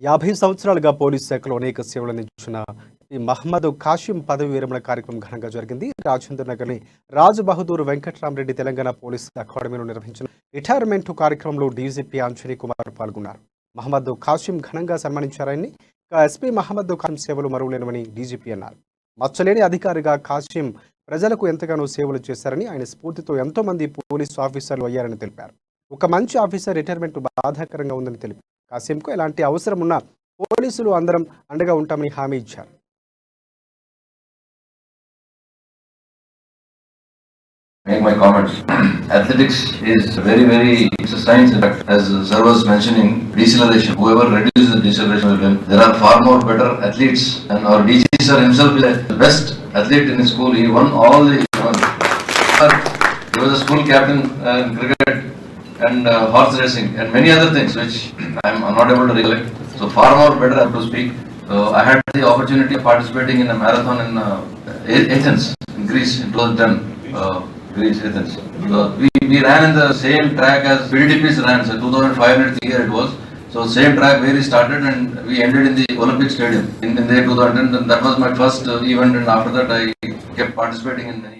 50 సంవత్సరాలుగా పోలీసు శాఖలో అనేక సేవలందించిన ఈ మహమ్మద్ కాశీం పదవి విరమణ కార్యక్రమం ఘనంగా జరిగింది. రాజేంద్ర నగర్ని రాజ్ బహదూర్ వెంకట్రామరెడ్డి తెలంగాణ పోలీస్ అకాడమీలో నిర్వహించిన రిటైర్మెంట్ కార్యక్రమంలో డీజీపీ అంజనీ కుమార్ పాల్గొన్నారు. మహమ్మద్ కాశీం ఘనంగా సన్మానించారని, ఎస్పీ మహమ్మద్ కాశీం సేవలు మరువలేనివని డీజీపీ అన్నారు. మచ్చలేని అధికారిగా కాశీం ప్రజలకు ఎంతగానో సేవలు చేశారని, ఆయన స్ఫూర్తితో ఎంతో మంది పోలీసు ఆఫీసర్లు అయ్యారని తెలిపారు. ఒక మంచి ఆఫీసర్ రిటైర్మెంట్ బాధాకరంగా ఉందని తెలిపారు. కాశీంకు ఎలాంటి అవసరం ఉన్నా పోలీసులు అందరం అండగా ఉంటామని హామీ ఇచ్చారు. Make my comments. Athletics is very, it's a science. In fact, as Sir was mentioning, deceleration. Whoever reduces the deceleration will win. There are far more better athletes, and our DG sir himself is the best athlete in his school. He won all the. He was a school captain in cricket and horse racing and many other things which I am not able to recollect. So far more better to speak. I had the opportunity of participating in a marathon in Athens, in Greece, in 2010. Greece, Athens. We ran in the same track as PDP's ran, so 2500 year it was. So same track where we started and we ended in the Olympic Stadium in the year 2010. And that was my first event, and after that I kept participating in many.